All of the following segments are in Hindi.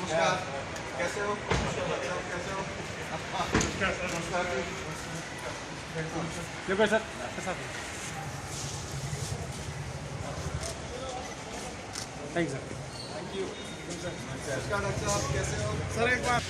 नमस्कार, कैसे हो? कैसे हो? नमस्कार जी। देखो sir, thank sir. Thank you. नमस्कार डॉक्टर साहब, कैसे हो? सर एक बार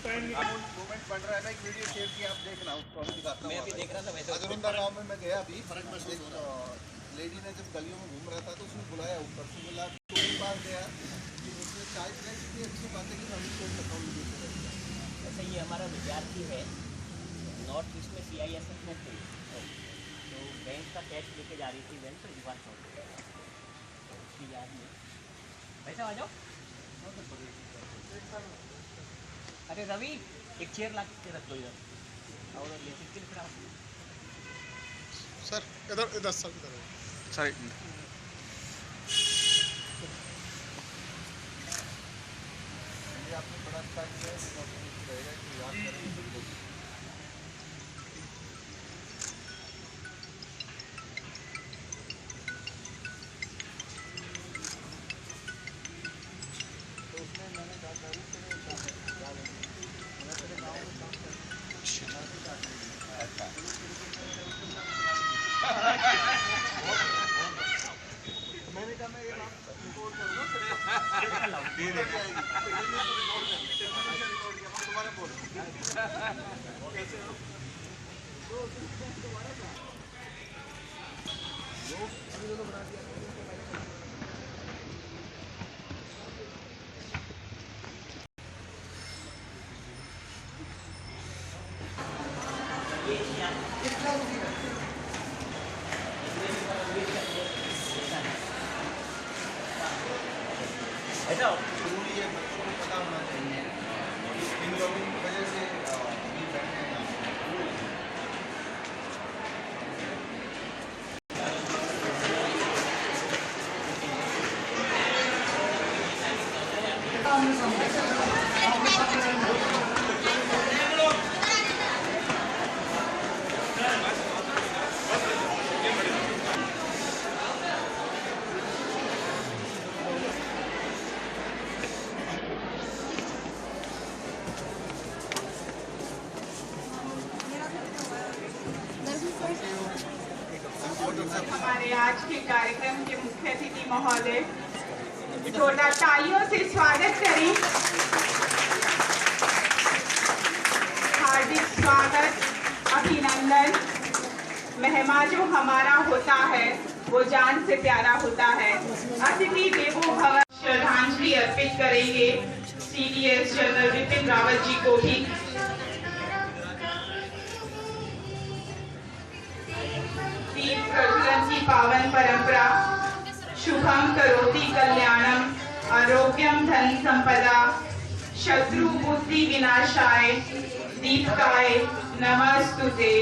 मूवमेंट बन रहा है ना, एक वीडियो शेयर किया, आप देखना, उसको अभी दिखाता हूँ। मैं भी देख रहा था। वैसे अजरुंदा गांव में मैं गया अभी, एक लेडी ने जब गलियों में घूम रहा था तो उसने बुलाया ऊपर से, बोला तो पास गया कि उसने चाय पिलाई, कितनी अच्छी बात है कि मैं भी सोच सकता हूँ। ऐसे ये हमारा विद्यार्थी है, नॉर्थ ईस्ट में CISF में थे, तो बैंक का कैश लेके जा रही थी बैंक, तो युवा चौक उसकी याद में वैसे आ जाओ। अरे रवि, एक चेयर ला के रख दो इधर और ले सकते फिर आप। सर इधर सर इधर सर आपने बड़ा अच्छा किया रहेगा कि याद करें। तो उसमें मैंने कहा मैंने कहा मैं ये नाम रिकॉर्ड करूँगा, तुम्हारे बोल कैसे हो? बना दिया। जरूरी है, बच्चों को पता होना चाहिए। इन लोगों की वजह से अभी बैठे हैं। हमारे आज के कार्यक्रम के मुख्य अतिथि महोदय, जोरदार तालियों से स्वागत करें। हार्दिक स्वागत, अभिनंदन। मेहमान जो हमारा होता है वो जान से प्यारा होता है। अतिथि देवो भव। श्रद्धांजलि अर्पित करेंगे CDS जनरल विपिन रावत जी को भी। दीप प्रज्वलन की पावन परंपरा, शुभम करोति कल्याणम, आरोग्यम धन संपदा, शत्रु बुद्धि विनाशाय, दीपकाय नमस्तुते।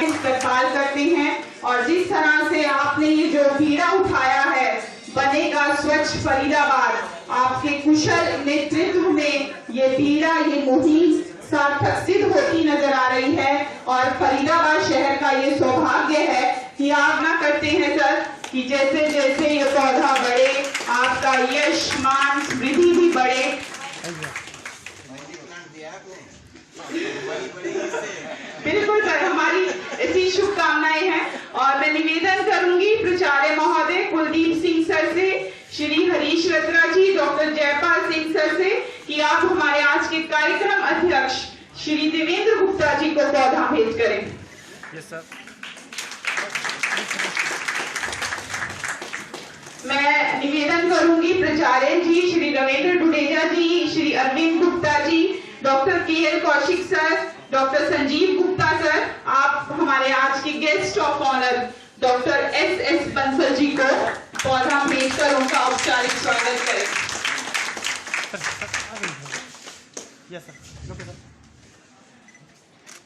इस्तेमाल करते हैं और जिस तरह से आपने ये जो बीड़ा उठाया है, बनेगा स्वच्छ फरीदाबाद, आपके कुशल नेतृत्व में ये बीड़ा, ये मुहिम सार्थक सिद्ध होती नजर आ रही है। और फरीदाबाद शहर का ये सौभाग्य है कि आप ना करते हैं सर कि जैसे जैसे ये पौधा बढ़े, आपका यश मान वृद्धि भी बढ़े। बिल्कुल सर, हमारी ऐसी शुभकामनाएं हैं। और मैं निवेदन करूंगी प्राचार्य महोदय कुलदीप सिंह सर से, श्री हरीश रत्रा जी, डॉक्टर जयपाल सिंह सर से कि आप हमारे आज के कार्यक्रम अध्यक्ष श्री देवेंद्र गुप्ता जी को पौधा भेंट करें। Yes sir. मैं निवेदन करूंगी प्राचार्य जी Shri Ravindra Dudeja ji, Shri Arvind Gupta ji, doctor KL Kaushik sir, doctor Sanjeev Gupta sir, आप हमारे आज के guest of honour doctor S Bansal ji को पौधा भेजकर उनका औपचारिक स्वागत करें।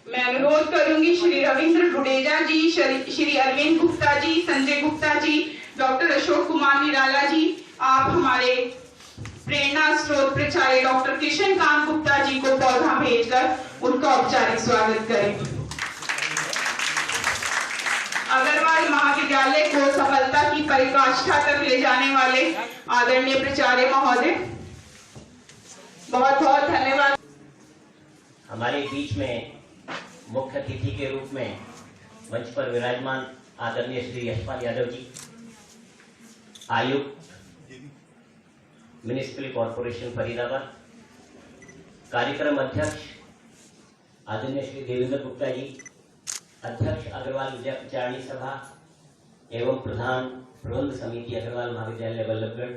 मैं अनुरोध करूंगी श्री रविंद्र डुडेजा जी, श्री अरविंद गुप्ता जी, संजय गुप्ता जी, डॉक्टर अशोक कुमार निराला जी, आप हमारे प्रेरणा स्रोत प्राचार्य डॉक्टर किशन कांत गुप्ता जी को पौधा भेजकर उनका औपचारिक स्वागत करें। अग्रवाल महाविद्यालय को सफलता की पराकाष्ठा तक ले जाने वाले आदरणीय प्राचार्य महोदय, बहुत बहुत धन्यवाद। हमारे बीच में मुख्य अतिथि के रूप में मंच पर विराजमान आदरणीय श्री यशपाल यादव जी, आयुक्त म्युनिसिपल कॉर्पोरेशन फरीदाबाद, कार्यक्रम अध्यक्ष आदरणीय श्री देवेंद्र गुप्ता जी, अध्यक्ष अग्रवाल विद्या प्रचारणी सभा एवं प्रधान प्रबंध समिति अग्रवाल महाविद्यालय बल्लभगढ़,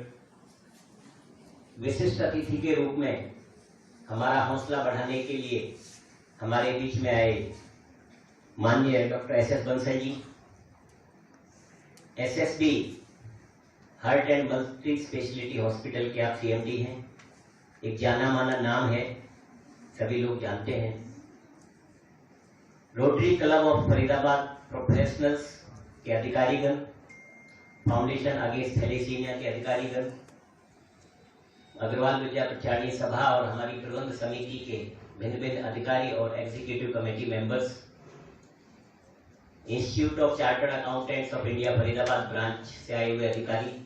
विशिष्ट अतिथि के रूप में हमारा हौसला बढ़ाने के लिए हमारे बीच में आए माननीय doctor S Bansal ji, SSB heart and multi speciality hospital के आप सीएमडी हैं, एक जाना माना नाम है, सभी लोग जानते हैं। Rotary club of Faridabad professionals के अधिकारीगण, फाउंडेशन अगेंस्ट थैलेसीमिया के अधिकारीगण, अग्रवाल विद्या प्रचारणी सभा और हमारी प्रबंध समिति के भिन्न भिन्न अधिकारी और executive committee members, institute of chartered accountants of India Faridabad branch से आए हुए अधिकारी,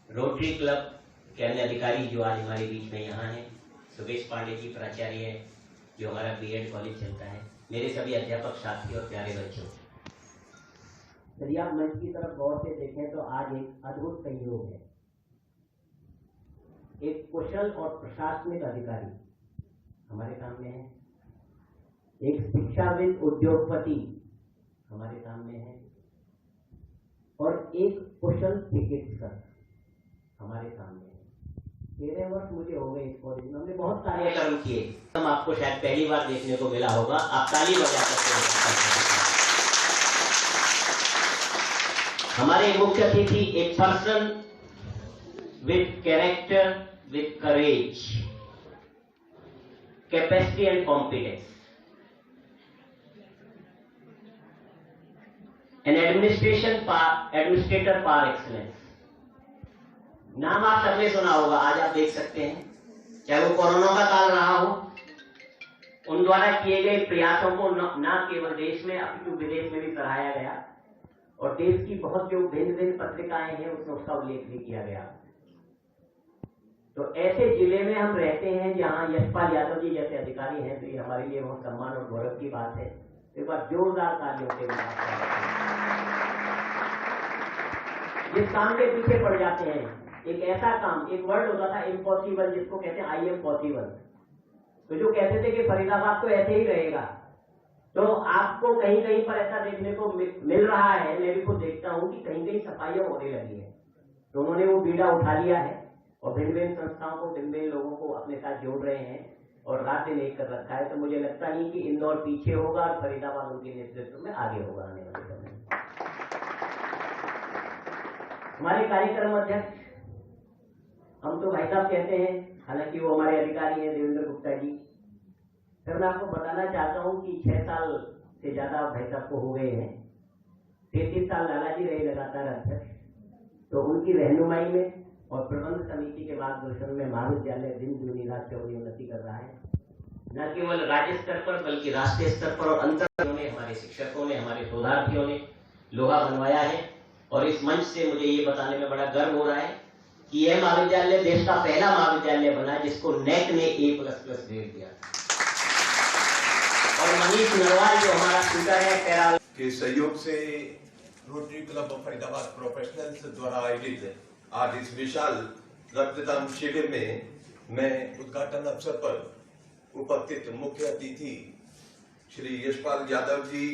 रोटरी क्लब के अन्य अधिकारी जो आज हमारे बीच में यहाँ हैं, सुरेश पांडे जी प्राचार्य हैं जो हमारा बीएड कॉलेज चलता है, मेरे सभी अध्यापक साथी और प्यारे बच्चों, यदि आप मंच की तरफ गौर से देखें तो आज एक अद्भुत संयोग है। एक कुशल और प्रशासनिक अधिकारी हमारे सामने है, एक शिक्षाविद उद्योगपति हमारे सामने है और एक कुशल चिकित्सक हमारे सामने है। 13 वर्ष मुझे हो गए इस कॉलेज में, हमने बहुत कार्यक्रम किए, हम आपको शायद पहली बार देखने को मिला होगा, आप ताली बजा सकते हैं। हमारे मुख्य अतिथि एक person with character, with courage, capacity and competence, an administrator par excellence. नाम आप सबने सुना होगा, आज आप देख सकते हैं, चाहे वो कोरोना का काल रहा हो, उन द्वारा किए गए प्रयासों को न केवल देश में अपितु विदेश में भी सराहाया गया और देश की बहुत जो भिन्न भिन्न पत्रिकाएं हैं उसमें उसका उल्लेख भी किया गया। तो ऐसे जिले में हम रहते हैं जहां यशपाल यादव जी जैसे अधिकारी हैं, तो ये हमारे लिए बहुत सम्मान और गौरव की बात है। एक बार जोरदार तालियों के जिस काम के पीछे पड़ जाते हैं, एक ऐसा काम, एक वर्ड होता था इम्पॉसिबल, जिसको कहते हैं आई एम पॉसिबल, तो जो कहते थे कि फरीदाबाद तो ऐसे ही रहेगा, तो आपको कहीं कहीं पर ऐसा देखने को मिल रहा है, मैं भी खुद देखता हूं कि कहीं कहीं सफाइयां होने लगी है, तो उन्होंने वो बीड़ा उठा लिया है और भिन्न भिन्न संस्थाओं को, भिन्न भिन्न लोगों को अपने साथ जोड़ रहे हैं और रात दिन एक कर रखा है। तो मुझे लगता नहीं कि इंदौर पीछे होगा और फरीदाबाद उनके नेतृत्व में आगे होगा आने वाले समय में। हमारे कार्यक्रम अध्यक्ष, हम तो भाई साहब कहते हैं, हालांकि वो हमारे अधिकारी हैं देवेंद्र गुप्ता जी। सर मैं आपको बताना चाहता हूं कि 6 साल से ज्यादा भाई साहब को हो गए हैं, 33 साल लाला जी रहे लगातार अध्यक्ष, तो उनकी रहनुमाई में और प्रबंध समिति के मार्गदर्शन में महाविद्यालय दिन दूनी रात चौगुनी उन्नति कर रहा है, न केवल राज्य स्तर पर बल्कि राष्ट्रीय स्तर पर और अंतर में हमारे शिक्षकों ने, हमारे शोधार्थियों ने लोहा बनवाया है। और इस मंच से मुझे ये बताने में बड़ा गर्व हो रहा है कि यह महाविद्यालय देश का पहला महाविद्यालय बना जिसको नेक ने A++ ग्रेड दिया। और मनीष नरवाल जो हमारा स्पीकर है पैरा के सहयोग से rotary club of Faridabad professionals द्वारा आयोजित आज इस विशाल रक्तदान शिविर में मैं उद्घाटन अवसर पर उपस्थित मुख्य अतिथि Shri Yashpal Yadav ji,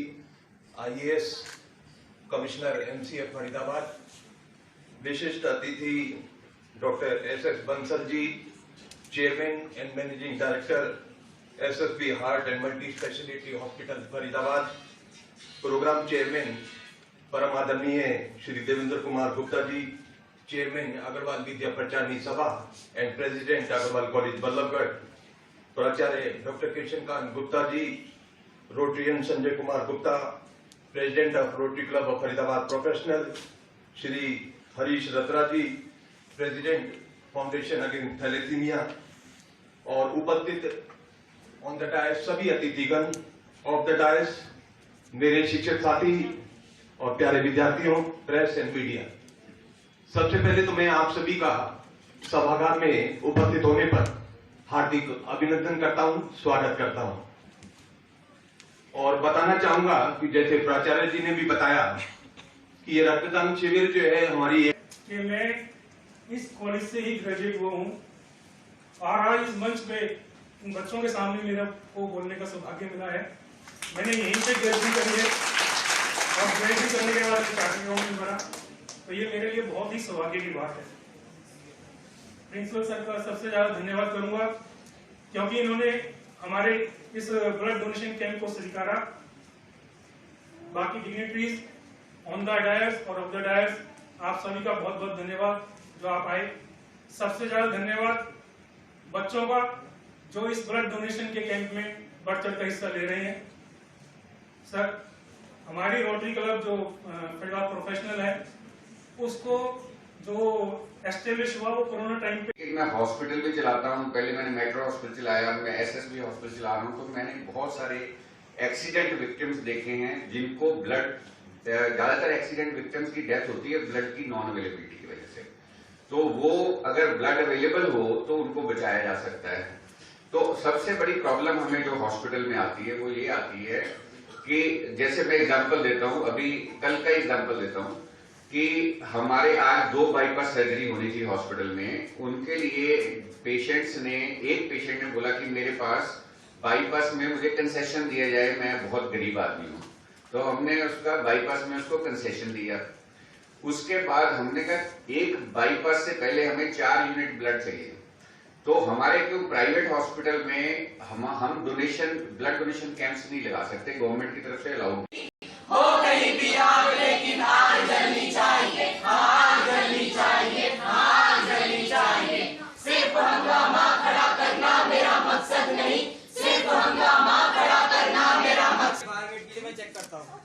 IAS commissioner MCF Faridabad, विशिष्ट अतिथि doctor SS Bansal ji, chairman and managing director SSB heart and multi speciality hospital Faridabad, programme chairman परम आदरणीय Shri Devendra Kumar Gupta ji, chairman Agrawal Vidya Pracharini Sabha and president Agrawal college Ballabhgarh, प्राचार्य doctor Krishnakant Gupta ji, Rotarian Sanjay Kumar Gupta, president of Rotary club of Faridabad professional Shri Harish Ratra ji, president foundation against thalassaemia, और उपस्थित ऑन द डायस सभी अतिथिगण ऑफ द डायस, मेरे शिक्षक साथी और प्यारे विद्यार्थियों, प्रेस एंड मीडिया। सबसे पहले तो मैं आप सभी का सभागार में उपस्थित होने पर हार्दिक अभिनंदन करता हूं, स्वागत करता हूं और बताना चाहूंगा कि जैसे प्राचार्य जी ने भी बताया कि ये रक्तदान शिविर जो है हमारी कि मैं इस कॉलेज से ही ग्रेजुएट हुआ हूँ और आज इस मंच पे उन बच्चों के सामने मेरे को बोलने का सौभाग्य मिला है। मैंने यहीं से ग्रेजुएशन करी है और ग्रेजुएशन करने के बाद चार्टर्ड अकाउंटेंट बना, तो ये मेरे लिए बहुत ही सौभाग्य की बात है। प्रिंसिपल सर का सबसे ज्यादा धन्यवाद करूंगा क्योंकि इन्होंने हमारे इस ब्लड डोनेशन कैंप को स्वीकारा। बाकी डिग्निटरीज ऑन द डायस और ऑफ द डायस, आप सभी का बहुत बहुत धन्यवाद जो आप आए। सबसे ज्यादा धन्यवाद बच्चों का जो इस ब्लड डोनेशन के कैंप में बढ़ चढ़ कर हिस्सा ले रहे हैं। सर, हमारी रोटरी क्लब जो फरीदाबाद प्रोफेशनल है उसको जो एस्टेब्लिश हुआ वो कोरोना टाइम पे। मैं हॉस्पिटल भी चलाता हूँ, पहले मैंने मेट्रो हॉस्पिटल चलाया, मैं एसएसबी हॉस्पिटल चला रहा हूँ, तो मैंने बहुत सारे एक्सीडेंट विक्टिम्स देखे हैं जिनको ब्लड, ज्यादातर एक्सीडेंट विक्टिम्स की डेथ होती है ब्लड की नॉन अवेलेबिलिटी की वजह से। तो वो अगर ब्लड अवेलेबल हो तो उनको बचाया जा सकता है। तो सबसे बड़ी प्रॉब्लम हमें जो हॉस्पिटल में आती है वो ये आती है कि जैसे मैं एग्जांपल देता हूँ, अभी कल का एग्जांपल देता हूँ कि हमारे आज 2 बाईपास सर्जरी होनी थी हॉस्पिटल में। उनके लिए पेशेंट्स ने, एक पेशेंट ने बोला कि मेरे पास बाईपास में मुझे कंसेशन दिया जाए, मैं बहुत गरीब आदमी हूँ। तो हमने उसका बाईपास में उसको कंसेशन दिया। उसके बाद हमने कहा एक बाईपास से पहले हमें 4 यूनिट ब्लड चाहिए। तो हमारे क्यों प्राइवेट हॉस्पिटल में हम डोनेशन, ब्लड डोनेशन कैंप्स नहीं लगा सकते, गवर्नमेंट की तरफ से अलाउड हो कहीं भी आग, लेकिन आग जलनी चाहिए, आग जलनी चाहिए, आग जलनी चाहिए। सिर्फ हंगामा खड़ा करना मेरा मकसद नहीं, सिर्फ हंगामा खड़ा करना मेरा मकसद। टारगेट के लिए मैं चेक करता हूँ।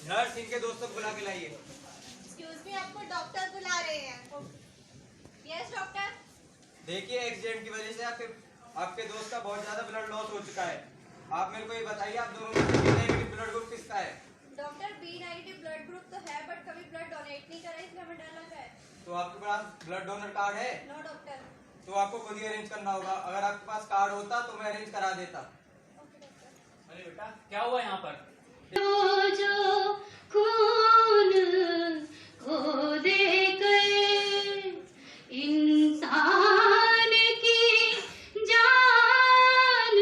नर्स इनके दोस्तों को बुला के लाइए। एक्सक्यूज मी, आपको डॉक्टर बुला रहे हैं। Yes doctor. देखिए, एक्सीडेंट की वजह से आपके दोस्त का बहुत ज्यादा ब्लड लॉस हो चुका है। आप मेरे को ये बताइए, आप दोनों में B-नेगेटिव ब्लड ग्रुप किसका है? डॉक्टर, B-नेगेटिव ब्लड ग्रुप तो है बट कभी ब्लड डोनेट नहीं करा, इसलिए हमें डर लग रहा है। तो आपके पास ब्लड डोनर कार्ड है? No doctor. तो आपको खुद ही अरेंज करना होगा। अगर आपके पास कार्ड होता तो मैं अरेंज करा देता। Okay doctor. अरे बेटा, क्या हुआ यहाँ पर? जो खून खो देकर इंसान की जान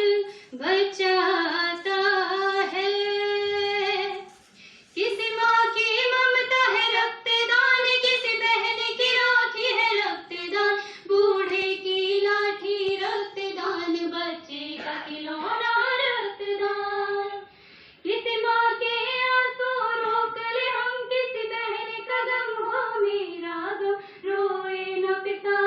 बचाता है, किसी माँ की ममता है रक्तदान, किसी बहन की राखी है रक्तदान, बूढ़े की लाठी रक्तदान, बच्चे का खिलौना रक्तदान, किसी माँ के आंसू रोक ले हम, किसी बहन का गम हो मेरा गम, रोए न पिता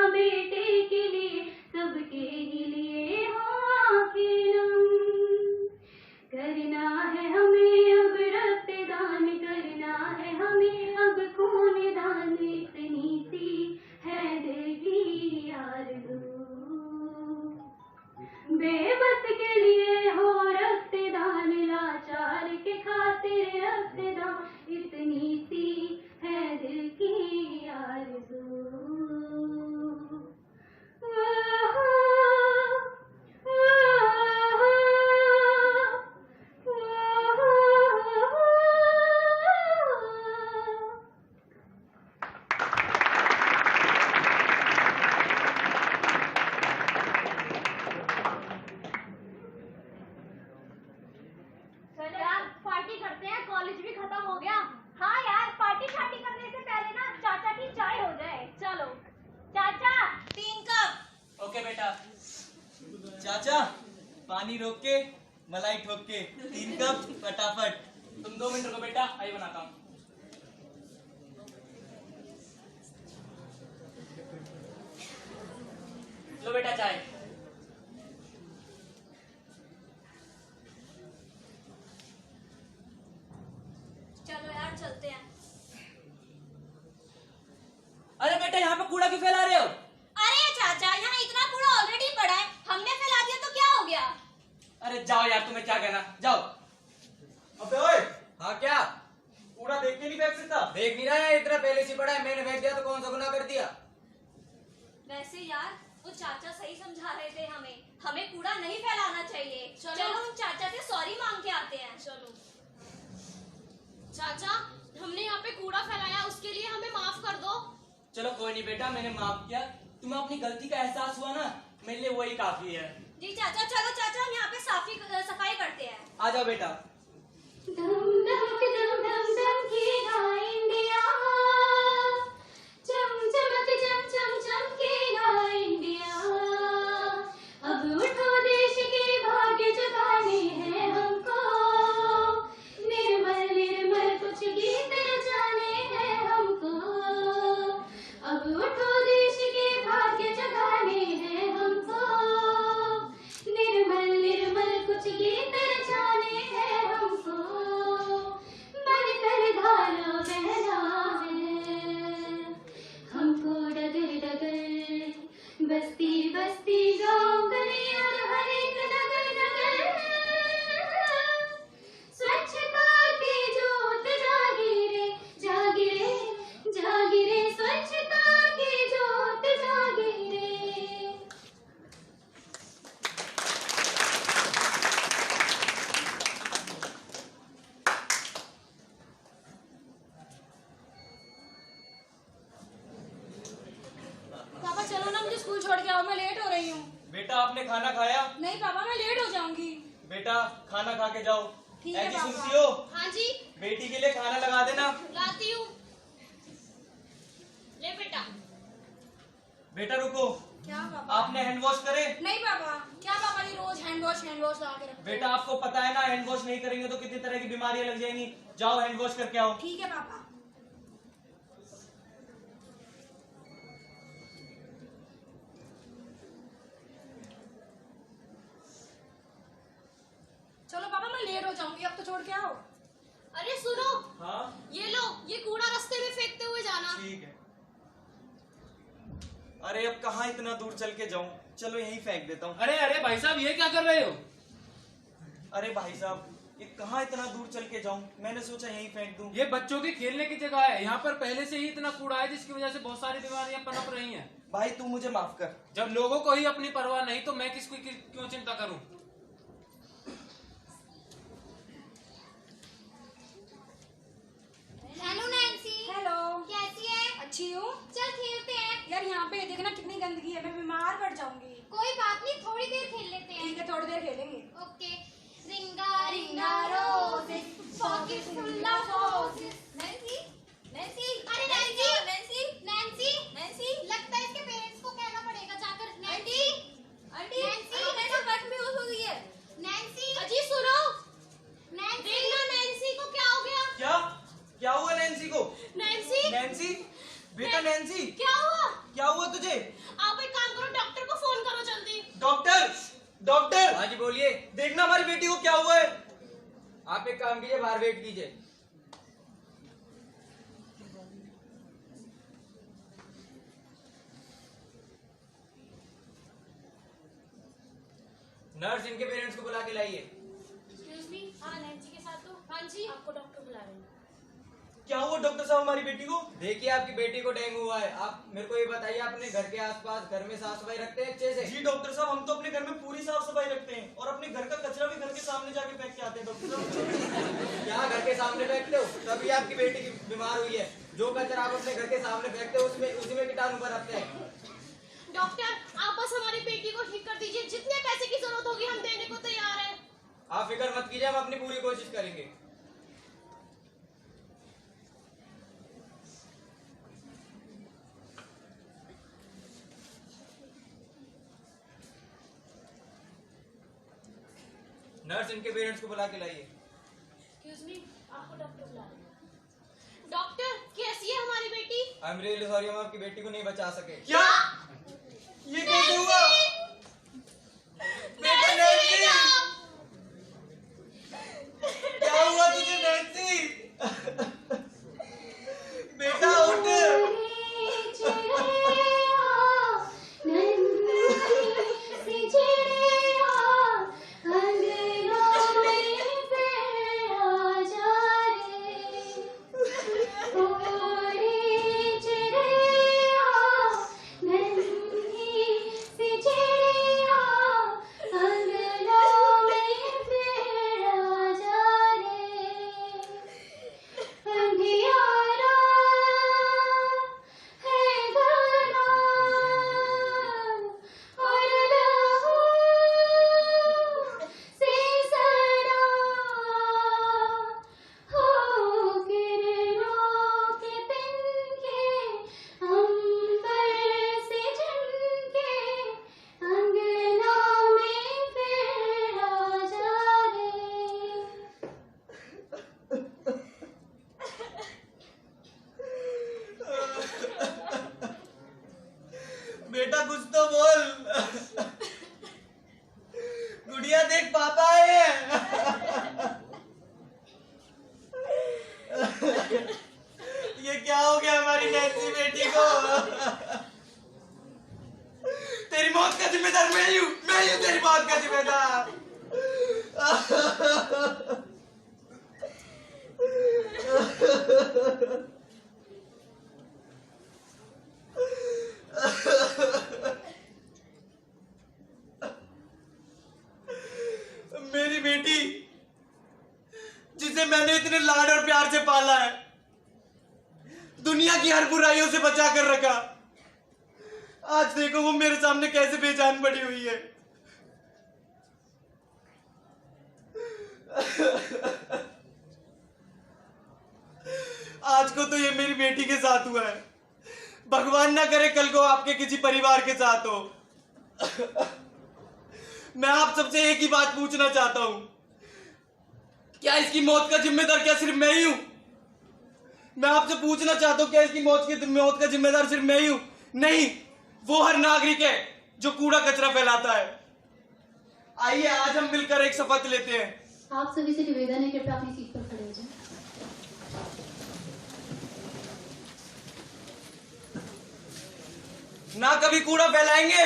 चाचा पानी रोक के मलाई ठोक के 3 कप फटाफट। तुम 2 मिनट रुको बेटा, आई बनाता हूँ। लो बेटा चाय। चलो यार चलते हैं। अरे बेटा यहाँ पे कूड़ा क्यों फैला रहे हो? अरे चाचा यहाँ इतना कूड़ा ऑलरेडी पड़ा है, हमने फैला दिया तो क्या हो गया? अरे जाओ यार, तुम्हें क्या कहना, जाओ। अबे ओए, हाँ क्या? कूड़ा देख के नहीं फेंक सकता? देख नहीं रहा है, इतना पहले से पड़ा है, मैंने फेंक दिया तो कौन सा गुनाह कर दिया? वैसे यार वो चाचा सही समझा रहे थे हमें कूड़ा नहीं फैलाना चाहिए। चलो हम चाचा से सॉरी मांग के आते हैं। चलो चाचा, हमने यहाँ पे कूड़ा फैलाया उसके लिए हमें माफ कर दो। चलो कोई नहीं बेटा, मैंने माफ किया। तुम्हें अपनी गलती का एहसास हुआ ना, मेरे लिए वही काफी है। जी चाचा, चलो चाचा हम यहाँ पे सफाई करते हैं। आ जाओ बेटा। दम दम दमकेगा इंडिया, चम चमक चम चम चमकेगा इंडिया। अब उठो देश के भाग्य जगाने हैं हमको, निर्मल निर्मल कुछ गीत रचाने हैं हमको। अब उठो देश के भाग्य जगाने हैं हमको, निर्मल निर्मल कुछ गीत रचाने हैं हमको। बनकर धारा बहना है हमको डगर डगर, बस्ती बस्ती गाँव गली और हर एक नगर नगर। स्वच्छता की जोत जागी रे जागी रे जागी रे, स्वच्छता की जोत जागी रे। पापा चलो ना, मुझे स्कूल छोड़ के आओ, मैं लेट हो रही हूँ। बेटा आपने खाना खाया? नहीं पापा, मैं लेट हो जाऊंगी। बेटा खाना खा के जाओ। ठीक है ऐसी पापा। सुनती हो? हाँ जी बेटी के लिए खाना लगा देना। लाती हूँ। ले बेटा। बेटा रुको, क्या पापा? आपने हैंड वॉश करे? नहीं पापा। क्या पापा ये रोज हैंड वॉश लगा के रखते बेटा आपको पता है ना, हैंड वॉश नहीं करेंगे तो कितनी तरह की बीमारियां लग जाएंगी। जाओ हैंड वॉश करके आओ। ठीक है पापा। चलो पापा, मैं लेट हो जाऊंगी, अब तो छोड़ के आओ। अरे सुनो, हाँ ये लो, ये कूड़ा रास्ते में फेंकते हुए जाना। ठीक है। अरे अब कहाँ इतना दूर चल के जाऊं, चलो यहीं फेंक देता हूँ। अरे अरे भाई साहब, ये क्या कर रहे हो? अरे भाई साहब, ये कहाँ इतना दूर चल के जाऊं, मैंने सोचा यहीं फेंक दूं। ये बच्चों की खेलने की जगह है, यहाँ पर पहले से ही इतना कूड़ा है जिसकी वजह से बहुत सारी बीमारियां पनप रही हैं। भाई तू मुझे माफ कर। जब लोगों को ही अपनी परवाह नहीं तो मैं किसको क्यों चिंता करूं? Hello Nancy. हेलो। कैसी है? अच्छी हूँ। चल खेलते हैं। यार यहाँ पे देखना कितनी गंदगी है, मैं बीमार पड़ जाऊंगी। कोई बात नहीं, थोड़ी देर खेल लेते हैं। ठीक है, थोड़ी देर खेलेंगे। ओके। रिंगा रिंगा roses, pocket full of roses. Nancy, Nancy, अरे नैन्सी, नैन्सी, नैन्सी, नैन्सी, लगता है इसके पेरेंट्स को कहना पड़ेगा जाकर। Nancy, aunty, Nancy, Nancy but में हो गई है। नैन्सी, अजी सुनो। नैन्सी, देखना नैन्सी को क्या हो गया? क्या हुआ नैन्सी को? नैन्सी, नैन्सी, बेटा नैन्सी, क्या हुआ? क्या हुआ तुझे? आप एक काम करो, डॉक्टर को फोन करो जल्दी। डॉक्टर, डॉक्टर, हाँ जी बोलिए। देखना हमारी बेटी को क्या हुआ है। आप एक काम कीजिए, बाहर वेट कीजिए। नर्स, इनके पेरेंट्स को बुला के लाइए। एक्सक्यूज मी, हाँ नैन्सी के साथ तो। हाँ जी, आपको डॉक्टर बुला रहे हैं। क्या हुआ डॉक्टर साहब हमारी बेटी को? देखिए आपकी बेटी को डेंगू हुआ है। आप मेरे को ये बताइए, अपने घर के आसपास घर में साफ सफाई रखते हैं अच्छे से? जी डॉक्टर साहब, हम तो अपने घर में पूरी साफ सफाई रखते हैं और अपने घर का कचरा भी घर के सामने जाके फेंक के आते हैं डॉक्टर साहब। यहाँ घर के सामने फेंकते हो, तभी आपकी बेटी की बीमार हुई है। जो कचरा आप अपने घर के सामने फेंकते हो उसी में कीटाणु पनपते हैं। डॉक्टर, आप बस हमारी बेटी को ठीक कर दीजिए, जितने पैसे की जरूरत होगी हम देने को तैयार हैं। आप फिक्र मत कीजिए, हम अपनी पूरी कोशिश करेंगे। नर्स इनके पेरेंट्स को बुला के लाइए। एक्सक्यूज मी, आपको डॉक्टर बुला रहे हैं। डॉक्टर, कैसी है हमारी बेटी? आई एम रियली सॉरी, हम आपकी बेटी को नहीं बचा सके। क्या? ये कैसे हुआ? बेटा नैन्सी! क्या हुआ तुझे नैन्सी? बेटा उठ! बेटा कुछ तो बोल। गुड़िया देख पापा आए हैं। ये क्या हो गया हमारी नैन्सी बेटी को? तेरी मौत का जिम्मेदार मैं ही हूँ तेरी मौत का जिम्मेदार। मेरी बेटी जिसे मैंने इतने लाड और प्यार से पाला है, दुनिया की हर बुराइयों से बचा कर रखा, आज देखो वो मेरे सामने कैसे बेजान पड़ी हुई है। आज को तो ये मेरी बेटी के साथ हुआ है, भगवान ना करे कल को आपके किसी परिवार के साथ हो। मैं आप सबसे एक ही बात पूछना चाहता हूं, क्या इसकी मौत का जिम्मेदार क्या सिर्फ मैं ही हूं? मैं आपसे पूछना चाहता हूं, क्या इसकी मौत का जिम्मेदार सिर्फ मैं ही हूं? नहीं, वो हर नागरिक है जो कूड़ा कचरा फैलाता है। आइए आज हम मिलकर एक शपथ लेते हैं। आप सभी से निवेदन है, कृपया अपनी सीट पर खड़े हो जाएं। ना कभी कूड़ा फैलाएंगे,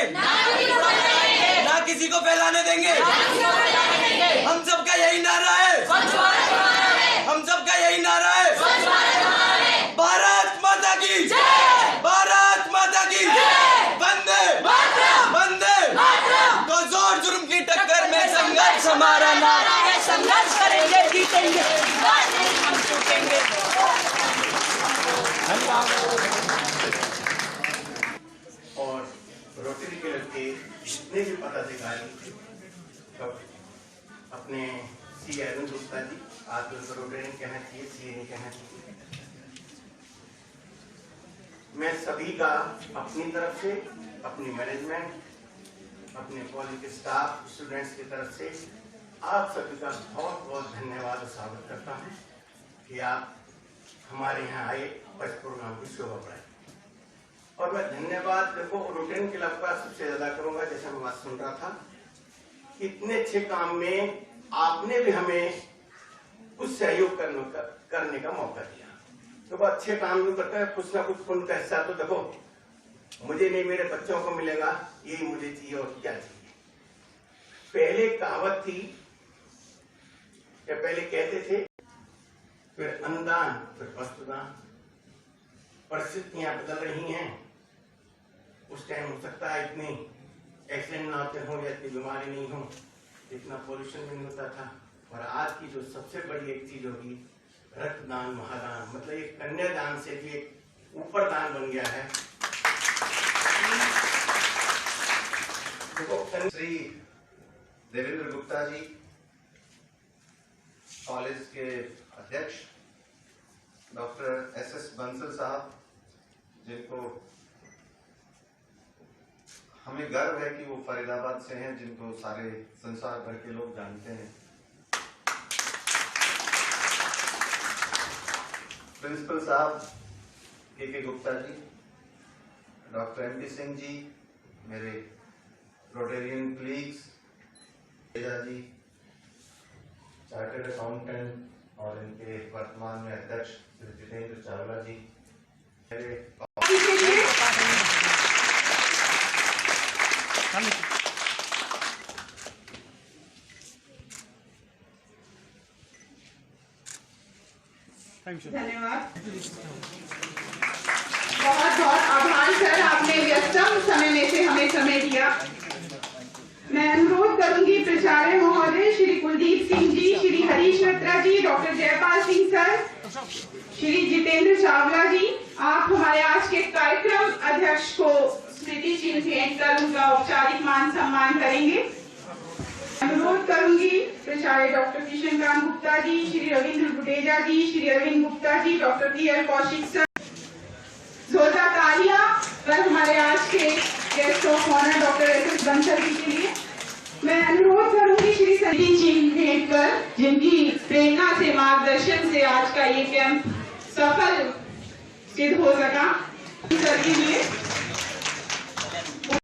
ना किसी को फैलाने देंगे। हम सबका यही नारा है, हम सबका यही नारा है। भारत माता की जय, भारत माता की जय, वंदे वंदे। तो जोर जुर्म की टक्कर में संघर्ष हमारा नारा है, संघर्ष करेंगे जीतेंगे, हम टूटेंगे। और रोटरी क्लब के जितने भी पदाधिकारी सब अपने सी अरुण गुप्ता जी, आज रोटरी नहीं कहना चाहिए, सी नहीं कहना चाहिए, मैं सभी का अपनी तरफ से, अपनी मैनेजमेंट, अपने कॉलेज के स्टाफ, स्टूडेंट्स की तरफ से आप सभी का बहुत बहुत धन्यवाद और स्वागत करता हूँ कि आप हमारे यहाँ आए और इस प्रोग्राम की शोभा बढ़ाए। और मैं धन्यवाद देखो रोटरी क्लब का सबसे ज्यादा करूंगा, जैसे मैं बात सुन रहा था, इतने अच्छे काम में आपने भी हमें कुछ सहयोग करने का मौका दिया। तो वो अच्छे काम जो करता है, कुछ ना कुछ पुण्य का हिस्सा तो देखो मुझे नहीं, मेरे बच्चों को मिलेगा, यही मुझे चाहिए और क्या चाहिए। पहले कहावत थी, या पहले कहते थे, फिर अन्नदान, फिर वस्त्रदान। परिस्थितियां बदल रही हैं, उस टाइम हो सकता है इतनी एक्सीडेंट ना होते हो या इतनी बीमारी नहीं हो, इतना पोल्यूशन भी नहीं होता था। और आज की जो सबसे बड़ी एक चीज होगी रक्तदान, महादान, मतलब एक कन्यादान से भी एक ऊपर दान बन गया है। श्री देवेंद्र गुप्ता जी, कॉलेज के अध्यक्ष, डॉक्टर एस बंसल साहब, जिनको हमें गर्व है कि वो फरीदाबाद से हैं, जिनको सारे संसार भर के लोग जानते हैं, प्रिंसिपल साहब के गुप्ता जी, डॉक्टर MP सिंह जी, मेरे रोटेरियन कलीग्स, जी, चार्टर्ड अकाउंटेंट और इनके वर्तमान में अध्यक्ष श्री जितेंद्र चावला जी, मेरे धन्यवाद। बहुत बहुत आभार सर, आपने व्यस्तम समय में से हमें समय दिया। मैं अनुरोध करूंगी प्राचार्य महोदय श्री कुलदीप सिंह जी, श्री हरीश मित्रा जी, डॉक्टर जयपाल सिंह सर, श्री जितेंद्र चावला जी, आप हमारे आज के कार्यक्रम अध्यक्ष को स्मृति चिन्ह भेंट कर उनका औपचारिक मान सम्मान करेंगे। अनुरोध करूंगी प्राचार्य doctor Kishankant Gupta ji, Shri Ravindra Gudeja ji, Shri Arvind Gupta ji, doctor PR Kaushik sir, जोरदार तालियां पर हमारे आज के guest of honour doctor SS Bansal ji के लिए। मैं अनुरोध करूंगी श्री संदीप जी भेंट कर, जिनकी प्रेरणा से, मार्गदर्शन से आज का ये कैंप सफल सिद्ध हो सका, सर के लिए